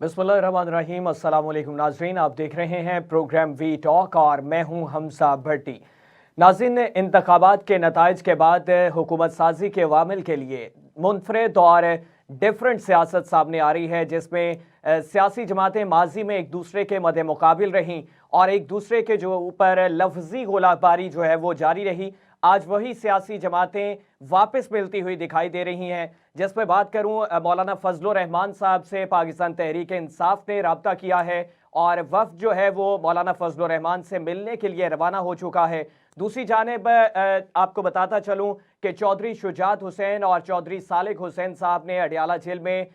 बिस्मिल्लाहिर्रहमानिर्रहीम। अस्सलाम वालेकुम नाजरीन, आप देख रहे हैं प्रोग्राम वी टॉक और मैं हूं हमजा भट्टी। नाज़रीन, इंतखाबात के नताइज के बाद हुकूमत साजी के अवामिल के लिए मुनफरद और डिफरेंट सियासत सामने आ रही है, जिसमें सियासी जमातें माजी में एक दूसरे के मद्दे मुकाबिल रहीं और एक दूसरे के जो ऊपर लफ्जी गोलाबारी जो है वो जारी रही। आज वही सियासी जमातें वापस मिलती हुई दिखाई दे रही हैं। जिस पर बात करूं, मौलाना फजलुर रहमान साहब से पाकिस्तान तहरीक इंसाफ ने रब्ता किया है और वफ्द जो है वो मौलाना फजलुर रहमान से मिलने के लिए रवाना हो चुका है। दूसरी जानिब आपको बताता चलूं कि चौधरी शुजात हुसैन और चौधरी सालिक हुसैन साहब ने अडियाला जेल में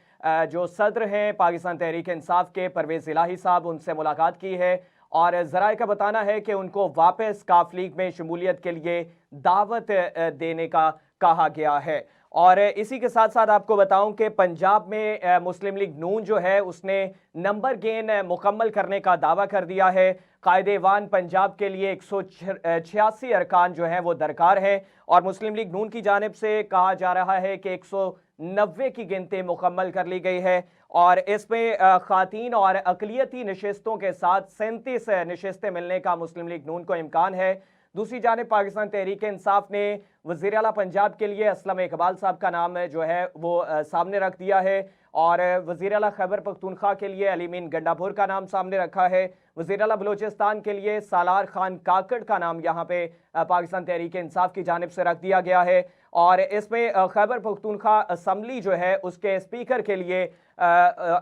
जो सदर हैं पाकिस्तान तहरीक इंसाफ के परवेज़ इलाही साहब, उनसे मुलाकात की है और ज़राए का बताना है कि उनको वापस काफ लीग में शमूलियत के लिए दावत देने का कहा गया है। और इसी के साथ साथ आपको बताऊं कि पंजाब में मुस्लिम लीग नून जो है उसने नंबर गेन मुकम्मल करने का दावा कर दिया है। कायदेवान पंजाब के लिए 186 अरकान जो हैं वो दरकार हैं और मुस्लिम लीग नून की जानिब से कहा जा रहा है कि 190 की गिनती मुकम्मल कर ली गई है और इसमें खातीन और अकलियती नशिस्तों के साथ 37 नशिस्तें मिलने का मुस्लिम लीग नून को इम्कान है। दूसरी जानिब पाकिस्तान तहरीक इंसाफ ने वज़ीर आला पंजाब के लिए असलम इकबाल साहब का नाम जो है वो सामने रख दिया है और वज़ीर आला खैबर पख्तूनख्वा के लिए अली मीन गंडापुर का नाम सामने रखा है। वज़ीर आला बलोचिस्तान के लिए सालार खान काकड़ का नाम यहाँ पे पाकिस्तान तहरीक इंसाफ की जानिब से रख दिया गया है और इसमें खैबर पख्तूनख्वा असम्बली जो है उसके स्पीकर के लिए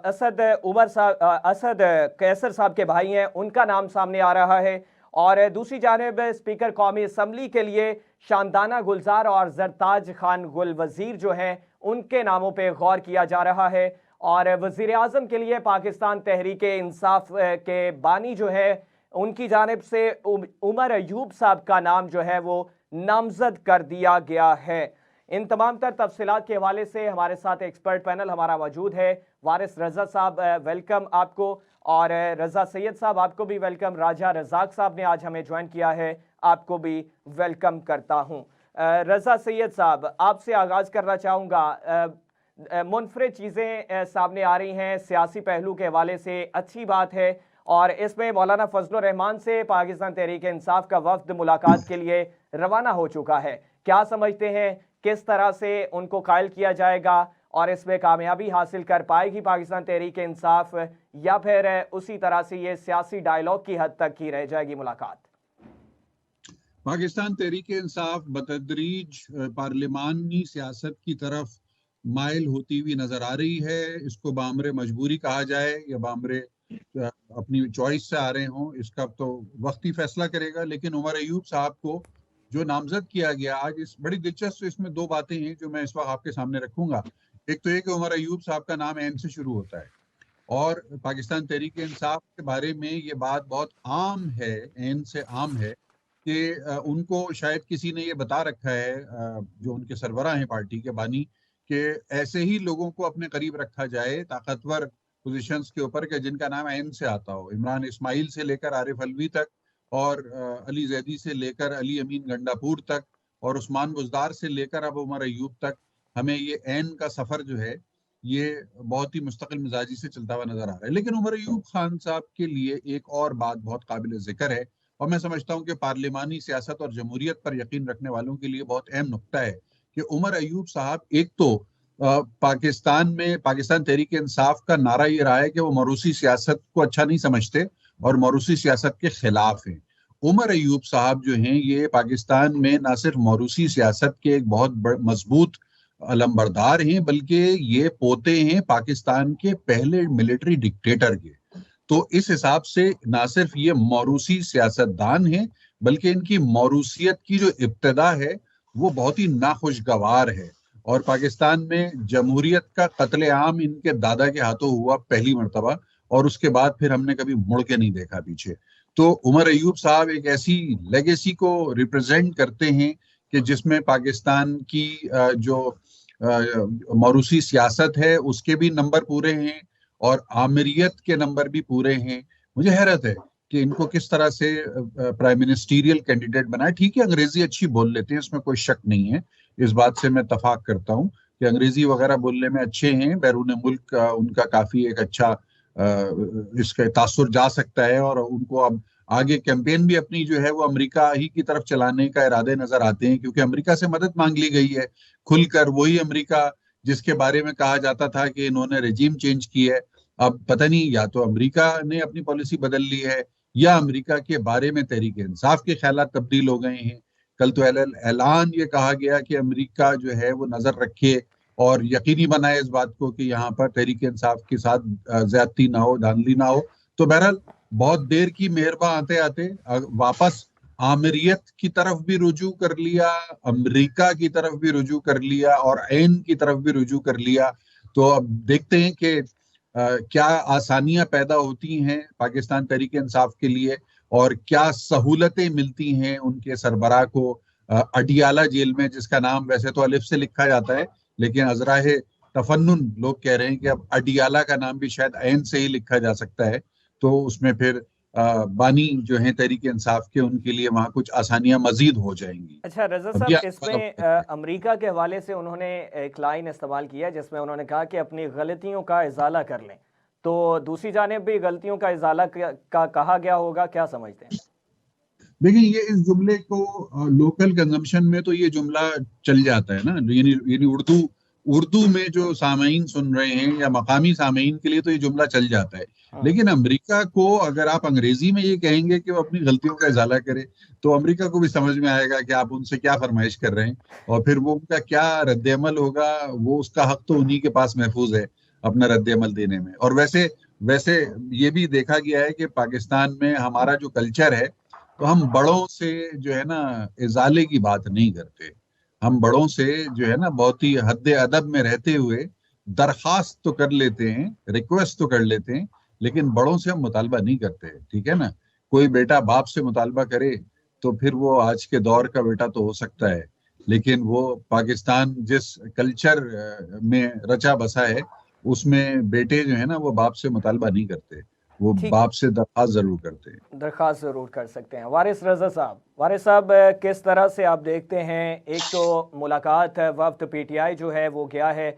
असद कैसर साहब के भाई हैं, उनका नाम सामने आ रहा है। और दूसरी जानिब स्पीकर कौमी असम्बली के लिए शानदाना गुलजार और जरताज खान गुल वजीर जो हैं उनके नामों पे गौर किया जा रहा है और वजीर आजम के लिए पाकिस्तान तहरीक इंसाफ के बानी जो है उनकी जानिब से उमर अयूब साहब का नाम जो है वो नामजद कर दिया गया है। इन तमाम तर तफसीलात के हवाले से हमारे साथ एक्सपर्ट पैनल हमारा मौजूद है। वारिस रजा साहब, वेलकम आपको, और रजा सैयद साहब आपको भी वेलकम। राजा रजाक साहब ने आज हमें ज्वाइन किया है, आपको भी वेलकम करता हूं। रजा सैयद साहब, आपसे आगाज करना चाहूँगा। मुनफरद चीज़ें सामने आ रही हैं सियासी पहलू के हवाले से, अच्छी बात है और इसमें मौलाना फजलुर रहमान से पाकिस्तान तहरीक इंसाफ का वफ्द मुलाकात के लिए रवाना हो चुका है। क्या समझते हैं किस तरह से उनको कायल किया जाएगा और इसमें कामयाबी हासिल कर पाएगी पाकिस्तान तहरीक इंसाफ, या फिर उसी तरह से ये सियासी डायलॉग की हद तक ही रह जाएगी मुलाकात? पाकिस्तान तहरीक इंसाफ बतदरीज पार्लिमानी सियासत की तरफ माइल होती हुई नजर आ रही है। इसको बामरे मजबूरी कहा जाए या बामरे अपनी चॉइस से आ रहे हों, इसका तो वक्त ही फैसला करेगा। लेकिन उमर अयूब साहब को जो नामजद किया गया आज, इस बड़ी दिलचस्प इसमें दो बातें हैं जो मैं इस वक्त आपके सामने रखूंगा। एक तो ये कि उमर अयूब साहब का नाम एन से शुरू होता है और पाकिस्तान तहरीक इंसाफ के बारे में ये बात बहुत आम है, एन से आम है कि उनको शायद किसी ने ये बता रखा है, जो उनके सरबराह हैं पार्टी के बानी, कि ऐसे ही लोगों को अपने करीब रखा जाए ताकतवर पोजीशंस के ऊपर के जिनका नाम एन से आता हो। इमरान इस्माइल से लेकर आरिफ अलवी तक और अली जैदी से लेकर अली अमीन गंडापुर तक और उस्मान बुज़दार से लेकर अब उमर अयूब तक, हमें ये एन का सफर जो है ये बहुत ही मुस्तकिल मिजाजी से चलता हुआ नजर आ रहा है। लेकिन उमर अयूब खान साहब के लिए एक और बात बहुत काबिल जिक्र है और मैं समझता हूँ कि पार्लिमानी सियासत और जमहूरियत पर यकीन रखने वालों के लिए बहुत अहम नुक्ता है कि उमर अयूब साहब एक तो पाकिस्तान में पाकिस्तान तहरीक इंसाफ का नारा ये रहा है कि वो मरूसी सियासत को अच्छा नहीं समझते और मरूसी सियासत के खिलाफ हैं। उमर अयूब साहब जो हैं ये पाकिस्तान में ना सिर्फ मरूसी सियासत के एक बहुत मजबूत अलंबरदार हैं, बल्कि ये पोते हैं पाकिस्तान के पहले मिलिट्री डिक्टेटर के। तो इस हिसाब से ना सिर्फ ये मौरूसी सियासतदान हैं, बल्कि इनकी मौरूसियत की जो इब्तिदा है वो बहुत ही नाखुशगवार है और पाकिस्तान में जमहूरियत का कत्लेआम इनके दादा के हाथों हुआ पहली मर्तबा और उसके बाद फिर हमने कभी मुड़ के नहीं देखा पीछे। तो उमर अयूब साहब एक ऐसी लेगेसी को रिप्रेजेंट करते हैं कि जिसमें पाकिस्तान की जो मौरूसी सियासत है उसके भी नंबर पूरे हैं और आमिरियत के नंबर भी पूरे हैं। मुझे हैरत है कि इनको किस तरह से प्राइम मिनिस्टीरियल कैंडिडेट बनाए। ठीक है, अंग्रेजी अच्छी बोल लेते हैं, इसमें कोई शक नहीं है, इस बात से मैं इत्तफाक करता हूँ कि अंग्रेजी वगैरह बोलने में अच्छे हैं, बैरून मुल्क उनका काफी एक अच्छा इसका तासुर जा सकता है, और उनको अब आगे कैंपेन भी अपनी जो है वो अमेरिका ही की तरफ चलाने का इरादे नजर आते हैं, क्योंकि अमेरिका से मदद मांग ली गई है खुलकर। वही अमेरिका जिसके बारे में कहा जाता था कि इन्होंने रेजिम चेंज की है, अब पता नहीं या तो अमेरिका ने अपनी पॉलिसी बदल ली है या अमेरिका के बारे में तहरीक इंसाफ के ख्यालात तब्दील हो गए हैं। कल तो ऐलान ये कहा गया कि अमेरिका जो है वो नजर रखे और यकीनी बनाए इस बात को कि यहाँ पर तहरीक इंसाफ के साथ ज्यादती ना हो, धांधली ना हो। तो बहरहाल बहुत देर की मेहरबा आते आते वापस आमिरियत की तरफ भी रुजू कर लिया, अमेरिका की तरफ भी रुजू कर लिया और ऐन की तरफ भी रुजू कर लिया। तो अब देखते हैं कि क्या आसानियां पैदा होती हैं पाकिस्तान तहरीक इंसाफ के लिए, और क्या सहूलतें मिलती हैं उनके सरबराह को अडियाला जेल में, जिसका नाम वैसे तो अलिफ से लिखा जाता है लेकिन अजराहे तफन्नुन लोग कह रहे हैं कि अब अडियाला का नाम भी शायद ऐन से ही लिखा जा सकता है। तो उसमें फिर बानी जो है तहरीक इंसाफ के, उनके लिए वहां कुछ आसानियां मजीद हो जाएंगी। अच्छा रजा अब साहब, ये इसमें अमेरिका के हवाले से उन्होंने एक लाइन इस्तेमाल किया जिसमें उन्होंने कहा कि अपनी गलतियों का इजाला कर लें, तो दूसरी जानिब भी गलतियों का इजाला का कहा गया होगा, क्या समझते हैं? देखिए, ये इस जुमले को लोकल कंजम्पशन में तो ये जुमला चल जाता है ना, यानी उर्दू उर्दू में जो सामीन सुन रहे हैं या मकामी सामीन के लिए तो ये जुमला चल जाता है। लेकिन अमेरिका को अगर आप अंग्रेजी में ये कहेंगे कि वो अपनी गलतियों का इजाला करे, तो अमेरिका को भी समझ में आएगा कि आप उनसे क्या फरमाइश कर रहे हैं, और फिर वो उनका क्या रद्द-ए-अमल होगा, वो उसका हक तो उन्हीं के पास महफूज है अपना रद्द-ए-अमल देने में। और वैसे वैसे ये भी देखा गया है कि पाकिस्तान में हमारा जो कल्चर है, तो हम बड़ों से जो है ना इजाले की बात नहीं करते। हम बड़ों से जो है ना बहुत ही हद अदब में रहते हुए दरखास्त तो कर लेते हैं, रिक्वेस्ट तो कर लेते हैं, लेकिन बड़ों से हम मुतालबा नहीं करते। ठीक है ना, कोई बेटा बाप से मुतालबा करे तो फिर वो आज के दौर का बेटा तो हो सकता है, लेकिन वो पाकिस्तान जिस कल्चर में रचा बसा है, उसमें बेटे जो है ना वो बाप से मुतालबा नहीं करते, वो ठीक, बाप से दरखास्त जरूर करते हैं। दरख्वास्त ज़रूर कर सकते हैं। वारिस रज़ा साहब, वारिस साहब, किस तरह से आप देखते हैं, एक तो मुलाकात वफ्द पीटीआई जो है वो गया है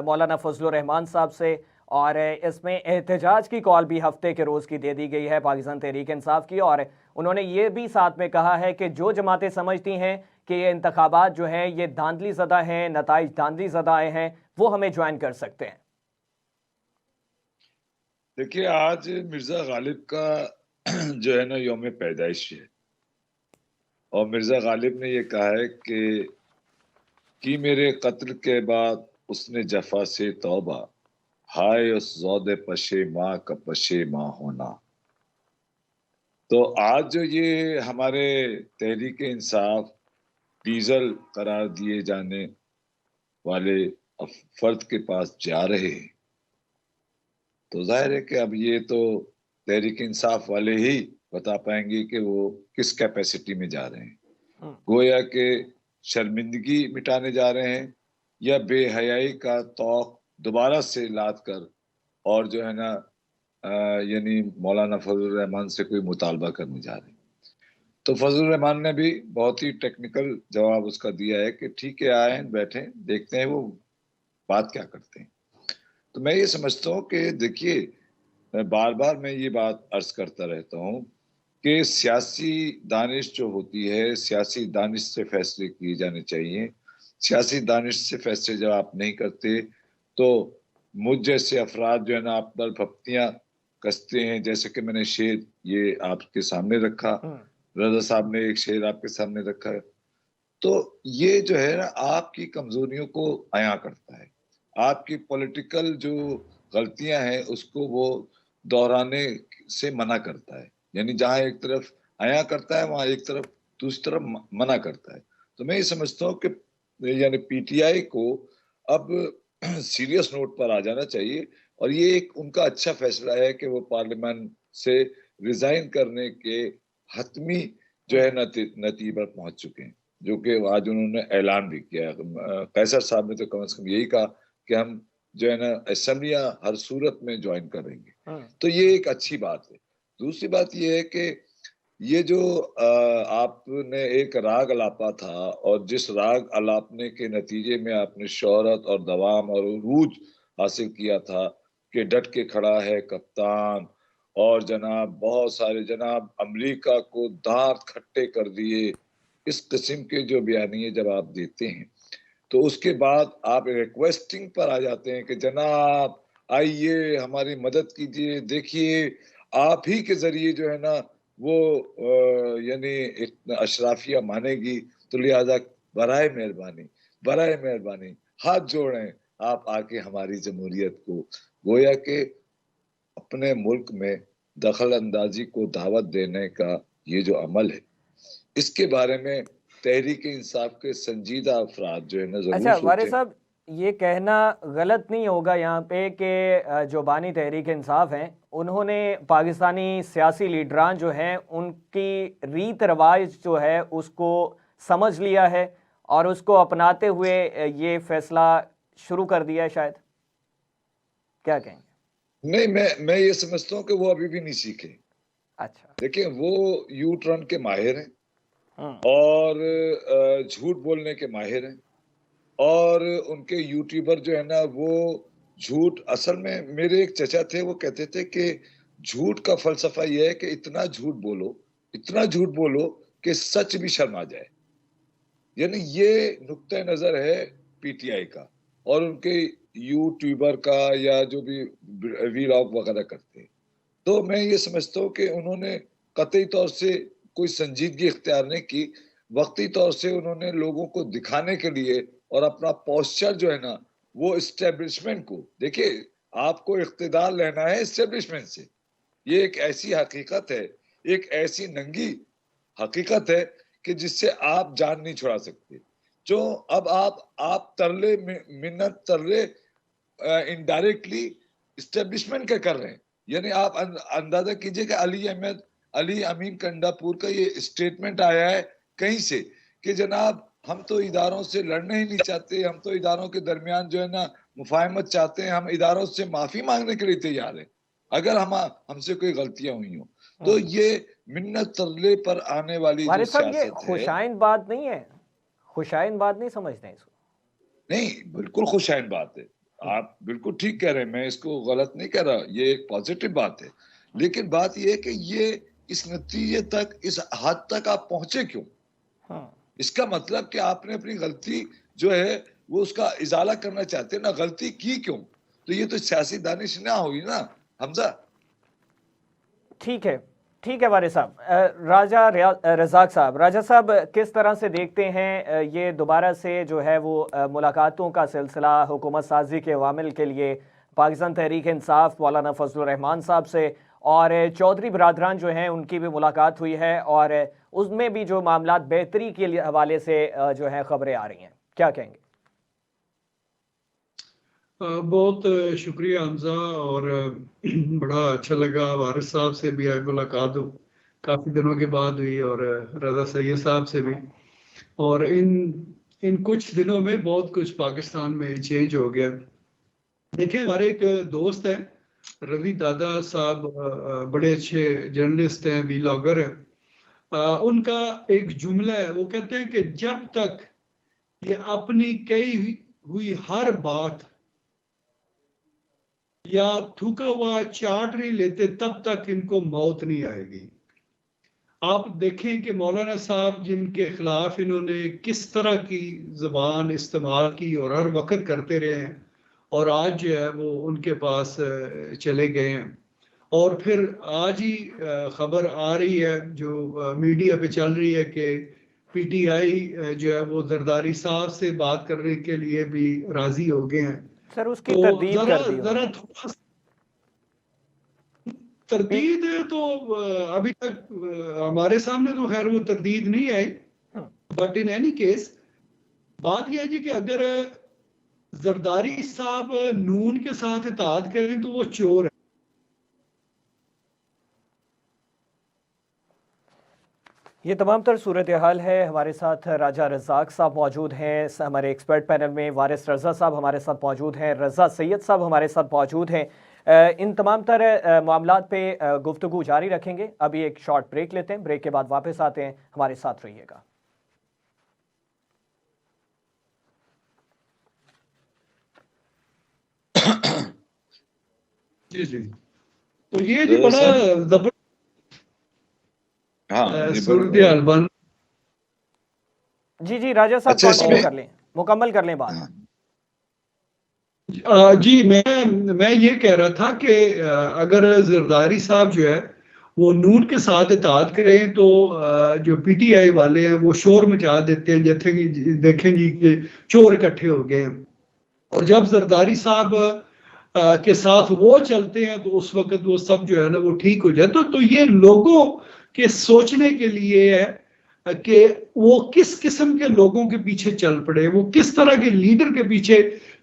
मौलाना फजलुर रहमान साहब से, और इसमें एहतजाज की कॉल भी हफ्ते के रोज़ की दे दी गई है पाकिस्तान तहरीक इंसाफ की, और उन्होंने ये भी साथ में कहा है कि जो जमातें समझती हैं कि ये इंतखाबात जो हैं ये धांधली ज़दा हैं, नताइज धांधली ज़दा आए हैं, वो हमें ज्वाइन कर सकते हैं। देखिए, आज मिर्जा गालिब का जो है ना यौम पैदाइश है, और मिर्जा गालिब ने ये कहा है कि मेरे कत्ल के बाद उसने जफा से तौबा, हाय उस ज़ौदे पशे माँ का पशे माँ होना। तो आज जो ये हमारे तहरीक इंसाफ डीजल करार दिए जाने वाले फर्द के पास जा रहे हैं, तो जाहिर है कि अब ये तो तहरीक इंसाफ वाले ही बता पाएंगे कि वो किस कैपेसिटी में जा रहे हैं। गोया के शर्मिंदगी मिटाने जा रहे हैं या बेहयाई का तौक दोबारा से लाद कर और जो है ना यानी मौलाना फजल रहमान से कोई मुतालबा करने जा रहे हैं। तो फजल रहमान ने भी बहुत ही टेक्निकल जवाब उसका दिया है कि ठीक है, आए बैठे देखते हैं वो बात क्या करते हैं। तो मैं ये समझता हूँ कि देखिए, बार बार मैं ये बात अर्ज करता रहता हूँ कि सियासी दानिश जो होती है, सियासी दानिश से फैसले किए जाने चाहिए। सियासी दानिश से फैसले जब आप नहीं करते तो मुझ जैसे अफराद जो है ना आप पर फप्तियां कसते हैं, जैसे कि मैंने शेर ये आपके सामने रखा, रजा साहब ने एक शेर आपके सामने रखा है। तो ये जो है ना आपकी कमजोरियों को अया करता है, आपकी पॉलिटिकल जो गलतियां हैं उसको वो दोहराने से मना करता है। यानी जहां एक तरफ अया करता है वहां एक तरफ दूसरी तरफ मना करता है। तो मैं ये समझता हूँ कि यानी पीटीआई को अब सीरियस नोट पर आ जाना चाहिए, और ये एक उनका अच्छा फैसला है कि वो पार्लियामेंट से रिजाइन करने के हतमी जो है नतीजे पर पहुंच चुके हैं, जो कि आज उन्होंने ऐलान भी किया। कैसर साहब ने तो कम से कम यही कहा कि हम जो है ना असेंबलियां हर सूरत में ज्वाइन करेंगे। तो ये एक अच्छी बात है। दूसरी बात ये है कि ये जो आपने एक राग अलापा था, और जिस राग अलापने के नतीजे में आपने शोहरत और दवाम और उरूज हासिल किया था के डट के खड़ा है कप्तान, और जनाब बहुत सारे जनाब अमेरिका को दांत खट्टे कर दिए, इस किस्म के जो बयानिए जब आप देते हैं तो उसके बाद आप रिक्वेस्टिंग पर आ जाते हैं कि जनाब आइए हमारी मदद कीजिए, देखिए आप ही के जरिए जो है ना वो यानी एक अशराफिया मानेगी, तो लिहाजा बराए मेहरबानी, बराए मेहरबानी हाथ जोड़ें, आप आके हमारी जमहूरियत को गोया के अपने मुल्क में दखल अंदाजी को दावत देने का ये जो अमल है, इसके बारे में तहरीक इंसाफ के संजीदा अफराद जो है ना जरूर अच्छा वारिस सोचें। साहब, ये कहना गलत नहीं होगा यहाँ पे कि जो बानी तहरीक इंसाफ हैं उन्होंने पाकिस्तानी सियासी लीडरान जो हैं उनकी रीत रवाज जो है उसको समझ लिया है और उसको अपनाते हुए ये फैसला शुरू कर दिया है शायद, क्या कहेंगे? नहीं, मैं ये समझता हूँ कि वो अभी भी नहीं सीखे। अच्छा। देखिए वो यू टर्न के माहिर हैं हम्म। और झूठ बोलने के माहिर हैं, और उनके यूट्यूबर जो है ना वो झूठ, असल में मेरे एक चचा थे वो कहते थे कि झूठ का फलसफा ये है कि इतना झूठ बोलो, इतना झूठ बोलो कि सच भी शर्म आ जाए। यानी ये नुक्ता नजर है पीटीआई का और उनके यूट्यूबर का, या जो भी वीलॉग वगैरह करते हैं। तो मैं ये समझता हूँ कि उन्होंने कतई तौर से कोई संजीदगी इख्तियार नहीं की, वक्ती तौर से उन्होंने लोगों को दिखाने के लिए और अपना पोस्चर जो है ना वो इस्टेब्लिशमेंट को, देखिए आपको इख्तिदार लेना है इस्टेब्लिशमेंट से, ये एक ऐसी हकीकत है, एक ऐसी नंगी हकीकत है कि जिससे आप जान नहीं छुड़ा सकते। जो अब आप तरले मिन्नत तरले इनडायरेक्टली इस्टेब्लिशमेंट के कर रहे हैं। यानी आप अंदाजा कीजिए कि अली अमीन कंडापुर का ये स्टेटमेंट आया है कहीं से कि जनाब हम तो इदारों से लड़ने ही नहीं चाहते, हम तो इदारों के दरमियान जो है ना मुफाहमत चाहते हैं, हम इदारों से माफी मांगने के लिए तैयार हैं अगर हमसे कोई गलतियां हुई हो। तो ये मिन्नत तरले पर आने वाली जो वारिस साहब, ये सियासत है, खुशाइन बात नहीं है, खुशाइन बात नहीं समझते इसको? नहीं बिल्कुल खुशाइन बात है, आप बिल्कुल ठीक कह रहे हैं, मैं इसको गलत नहीं कह रहा, ये एक पॉजिटिव बात है। लेकिन बात ये है कि ये इस नतीजे तक, इस हद तक आप पहुंचे क्यों? इसका मतलब कि आपने अपनी गलती जो है वो उसका इजाला करना चाहते हैं ना, गलती की क्यों? तो ये तो सियासी दानिश ना हुई ना हमजा। ठीक है, ठीक है वारिस साहब। रज़ाक साहब, राजा साहब किस तरह से देखते हैं ये दोबारा से जो है वो मुलाकातों का सिलसिला हुकूमत साजी के अवामिल के लिए पाकिस्तान तहरीक इंसाफ मौलाना फजलुर रहमान साहब से और चौधरी बरादरान जो हैं उनकी भी मुलाकात हुई है और उसमें भी जो मामलात बेहतरी के हवाले से जो है खबरें आ रही हैं, क्या कहेंगे? बहुत शुक्रिया हमजा, और बड़ा अच्छा लगा वारिस साहब से भी आज मुलाकात काफ़ी दिनों के बाद हुई, और रजा सैयद साहब से भी। और इन कुछ दिनों में बहुत कुछ पाकिस्तान में चेंज हो गया। देखिए हमारे एक दोस्त हैं रवि दादा साहब, बड़े अच्छे जर्नलिस्ट हैं, वीलॉगर हैं। उनका एक जुमला है, वो कहते हैं कि जब तक ये अपनी कही हुई हर बात या थूका हुआ चाट नहीं लेते तब तक इनको मौत नहीं आएगी। आप देखें कि मौलाना साहब जिनके खिलाफ इन्होंने किस तरह की जबान इस्तेमाल की और हर वक्त करते रहे हैं, और आज जो है वो उनके पास चले गए हैं। और फिर आज ही खबर आ रही है जो मीडिया पे चल रही है कि पीटीआई जो है वो जरदारी साहब से बात करने के लिए भी राजी हो गए हैं। सर उसकी तो तरदीद कर दी जरा थोड़ा तरदीद तो अभी तक हमारे सामने तो खैर वो तरदीद नहीं आई, बट इन एनी केस बात यह है जी कि अगर जरदारी साहब नून के साथ इत्तेहाद करें तो वो चोर है। ये तमाम तर सूरत हाल है। हमारे साथ राजा रज़ाक साहब मौजूद हैं, हमारे एक्सपर्ट पैनल में वारिस रज़ा साहब हमारे साथ मौजूद हैं, रज़ा सैयद साहब हमारे साथ मौजूद हैं। इन तमाम तर मामलात पे गुफ्तगू जारी रखेंगे। अभी एक शॉर्ट ब्रेक लेते हैं, ब्रेक के बाद वापस आते हैं, हमारे साथ रहिएगा। जी जी। तो ये जी बड़ा सर जबरदस्त हाँ सूरत हाल बन। जी जी राजा साहब अच्छा कंटिन्यू इसमें कर लें, मुकम्मल कर लें बात। हाँ जी मैं ये कह रहा था कि अगर जरदारी साहब जो है वो नून के साथ इत्तेहाद करें तो जो पीटीआई वाले हैं वो शोर मचा देते हैं, जैसे कि देखें जी कि चोर इकट्ठे हो गए हैं। और जब जरदारी साहब के साथ वो चलते हैं तो उस वक्त वो सब जो है ना वो ठीक हो जाए। तो ये लोगों के सोचने के लिए है कि वो किस किस्म के लोगों के पीछे चल पड़े, वो किस तरह के लीडर के पीछे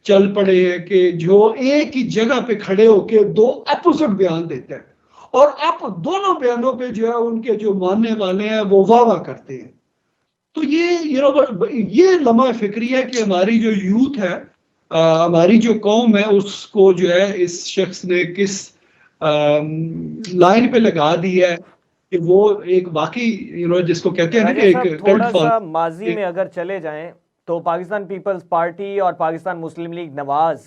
चल पड़े हैं कि जो एक ही जगह पे खड़े होके दो अपोजिट बयान देते हैं और आप दोनों बयानों पे जो है उनके जो मानने वाले हैं वो वाह वाह करते हैं। तो ये लम्हा फिक्री है कि हमारी जो यूथ है, हमारी जो कौम है उसको जो है इस शख्स ने किस लाइन पे लगा दी है कि वो एक बाकी जिसको कहते हैं ना कि राजा एक साहब कल्ट थोड़ा सा माजी फॉलोइंग। में अगर चले जाएं तो पाकिस्तान पीपल्स पार्टी और पाकिस्तान मुस्लिम लीग नवाज,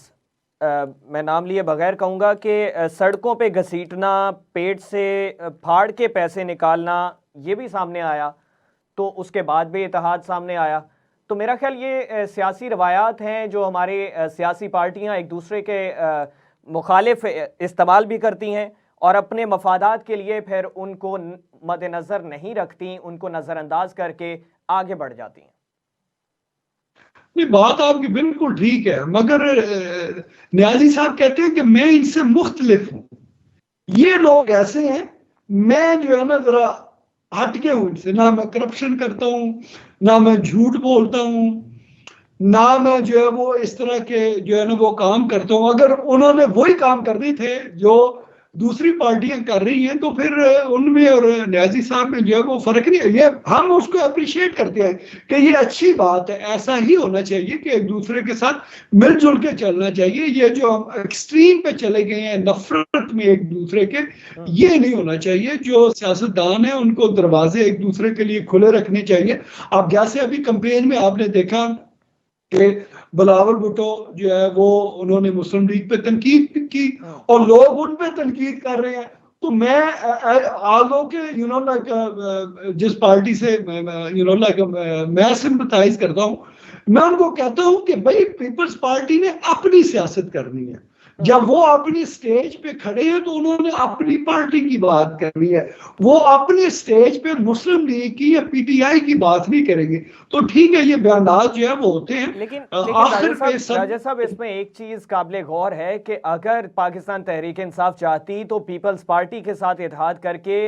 मैं नाम लिए बगैर कहूँगा कि सड़कों पे घसीटना, पेट से फाड़ के पैसे निकालना, ये भी सामने आया। तो उसके बाद भी इत्तेहाद सामने आया। तो मेरा ख्याल ये सियासी रवायात हैं जो हमारे सियासी पार्टियां एक दूसरे के मुखालिफ इस्तेमाल भी करती हैं और अपने मफादात के लिए फिर उनको मद्देनज़र नहीं रखती, उनको नज़रअंदाज करके आगे बढ़ जाती हैं। नहीं, बात आपकी बिल्कुल ठीक है, मगर न्याजी साहब कहते हैं कि मैं इनसे मुख्तलिफ हूं, ये लोग ऐसे हैं, मैं जो है ना जरा हटके हूं इनसे, ना मैं करप्शन करता हूं, ना मैं झूठ बोलता हूं, ना मैं जो है वो इस तरह के जो है ना वो काम करता हूं। अगर उन्होंने वही काम करने थे जो दूसरी पार्टियां कर रही हैं तो फिर उनमें और न्याजी साहब में जो है वो फर्क नहीं है। ये हम उसको अप्रिशिएट करते हैं कि ये अच्छी बात है, ऐसा ही होना चाहिए कि एक दूसरे के साथ मिलजुल के चलना चाहिए। ये जो हम एक्सट्रीम पे चले गए हैं नफरत में एक दूसरे के, ये नहीं होना चाहिए। जो सियासतदान है उनको दरवाजे एक दूसरे के लिए खुले रखने चाहिए। अब जैसे अभी कंपेन में आपने देखा कि बिलावल भुट्टो जो है वो उन्होंने मुस्लिम लीग पे तनकीद की और लोग उन पे तनकीद कर रहे हैं। तो मैं आलो के लाइक जिस पार्टी से लाइक मैं सिंपथाइज करता हूँ, मैं उनको कहता हूँ कि भाई पीपल्स पार्टी ने अपनी सियासत करनी है। जब वो अपनी स्टेज पे खड़े हैं तो उन्होंने अपनी पार्टी की बात करनी है, वो अपने स्टेज पे मुस्लिम लीग की या पीटीआई की बात नहीं करेंगे। तो ठीक है, ये बयानात जो है वो होते हैं, लेकिन आखिर पे राजा साहब इसमें एक चीज काबिले गौर है कि अगर पाकिस्तान तहरीक इंसाफ चाहती तो पीपल्स पार्टी के साथ इत्तेहाद करके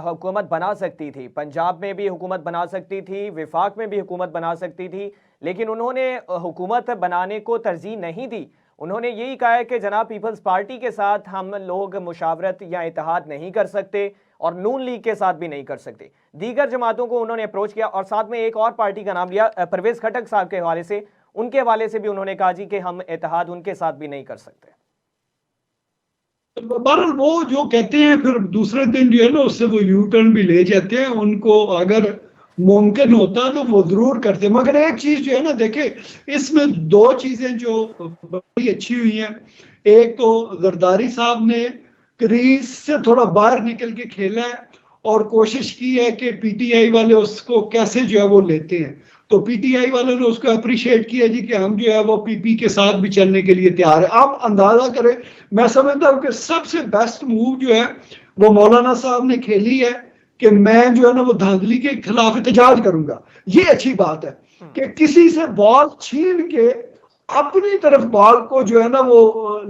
हुकूमत बना सकती थी, पंजाब में भी हुकूमत बना सकती थी, विफाक में भी हुकूमत बना सकती थी, लेकिन उन्होंने हुकूमत बनाने को तरजीह नहीं दी। उन्होंने यही कहा है कि जनाब पीपल्स पार्टी के साथ हम लोग मुशावरत या इत्तेहाद नहीं कर सकते और नून लीग के साथ भी नहीं कर सकते। दीगर जमातों को उन्होंने अप्रोच किया और साथ में एक और पार्टी का नाम लिया परवेज खटक साहब के हवाले से, उनके हवाले से भी उन्होंने कहा जी कि हम इत्तेहाद उनके साथ भी नहीं कर सकते। बहरहाल वो जो कहते हैं फिर दूसरे दिन जो है ना उससे वो यू टर्न भी ले जाते हैं। उनको अगर मुमकिन होता तो वो जरूर करते। मगर एक चीज जो है ना, देखे इसमें दो चीजें जो बड़ी अच्छी हुई हैं। एक तो जरदारी साहब ने क्रीज से थोड़ा बाहर निकल के खेला है और कोशिश की है कि पीटीआई वाले उसको कैसे जो है वो लेते हैं। तो पीटीआई वालों ने उसको अप्रिशिएट किया जी कि हम जो है वो पीपी के साथ भी चलने के लिए तैयार है। आप अंदाजा करें, मैं समझता हूँ कि सबसे बेस्ट मूव जो है वो मौलाना साहब ने खेली है कि मैं जो है ना वो धांधली के खिलाफ एहतजाज करूंगा। ये अच्छी बात है कि किसी से बॉल छीन के अपनी तरफ बॉल को जो है ना वो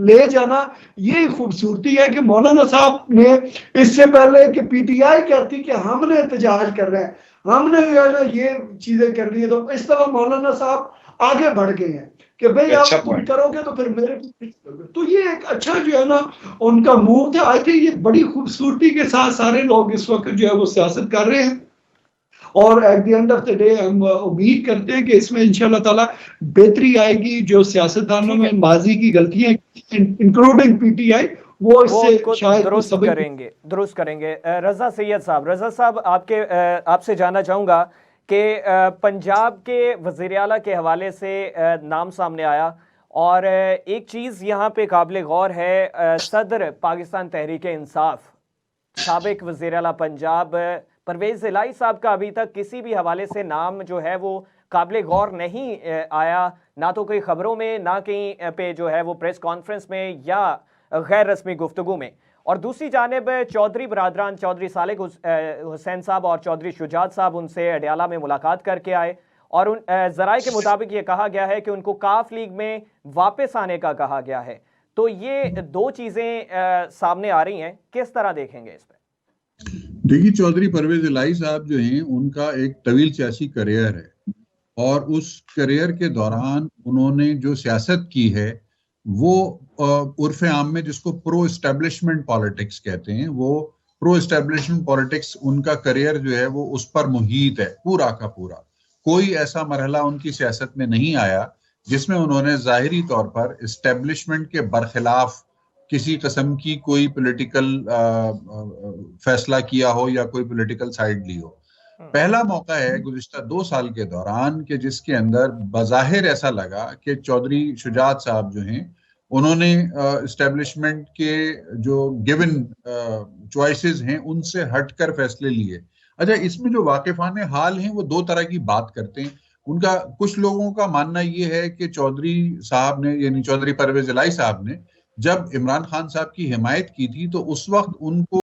ले जाना, ये खूबसूरती है कि मौलाना साहब ने इससे पहले कि पीटीआई कहती कि हमने एहतजाज कर रहे हैं, हमने जो है ना ये चीजें कर रही है, तो इस तरह मौलाना साहब आगे बढ़ गए हैं कि भाई आप तुम करोगे तो फिर मेरे को। तो ये एक अच्छा जो है ना उनका मूव था। आई थिंक ये बड़ी खूबसूरती के साथ सारे लोग इस वक्त जो है वो सियासत कर रहे हैं और at the end of the day हम उम्मीद करते हैं कि इसमें इंशाल्लाह ताला बेहतरी आएगी। जो सियासतदानों में माजी की गलतियां इंक्लूडिंग पीटीआई वो इससे शायद दुरुस्त करेंगे। रजा सैयद साहब, रजा साहब आपसे जानना चाहूंगा कि पंजाब के वज़ीर आला के हवाले से नाम सामने आया और एक चीज़ यहाँ पे काबिल गौर है, सदर पाकिस्तान तहरीक इंसाफ साबिक वज़ीर आला पंजाब परवेज़ इलाही साहब का अभी तक किसी भी हवाले से नाम जो है वो काबिल गौर नहीं आया, ना तो कोई ख़बरों में, ना कहीं पे जो है वो प्रेस कॉन्फ्रेंस में या गैर रस्मी गुफ्तगू में। और दूसरी जानिब चौधरी बरादरान चौधरी सालिक हुसैन साहब और चौधरी शुजात साहब उनसे अडयाला में मुलाकात करके आए और उन ज़राए के मुताबिक ये कहा गया है कि उनको काफ लीग में वापस आने का कहा गया है। तो ये दो चीज़ें सामने आ रही हैं, किस तरह देखेंगे इस पर? देखिए, चौधरी परवेज इलाही साहब जो हैं उनका एक तवील सियासी करियर है और उस करियर के दौरान उन्होंने जो सियासत की है वो उर्फ आम में जिसको प्रो एस्टेब्लिशमेंट पॉलिटिक्स कहते हैं, वो प्रो एस्टेब्लिशमेंट पॉलिटिक्स उनका करियर जो है वो उस पर मुहित है पूरा का पूरा। कोई ऐसा मरहला उनकी सियासत में नहीं आया जिसमें उन्होंने जाहिरी तौर पर एस्टेब्लिशमेंट के बरखिलाफ किसी किस्म की कोई पॉलिटिकल फैसला किया हो या कोई पॉलिटिकल साइड ली हो। पहला मौका है गुज़िश्ता 2 साल के दौरान कि जिसके अंदर बज़ाहिर ऐसा लगा कि चौधरी शुजात साहब जो हैं उन्होंने एस्टेब्लिशमेंट के जो गिवन चॉइसेस हैं उनसे हटकर फैसले लिए। अच्छा, इसमें जो वाकिफाने हाल हैं वो 2 तरह की बात करते हैं। उनका कुछ लोगों का मानना ये है कि चौधरी साहब ने यानी चौधरी परवेज इलाही साहब ने जब इमरान खान साहब की हिमायत की थी तो उस वक्त उनको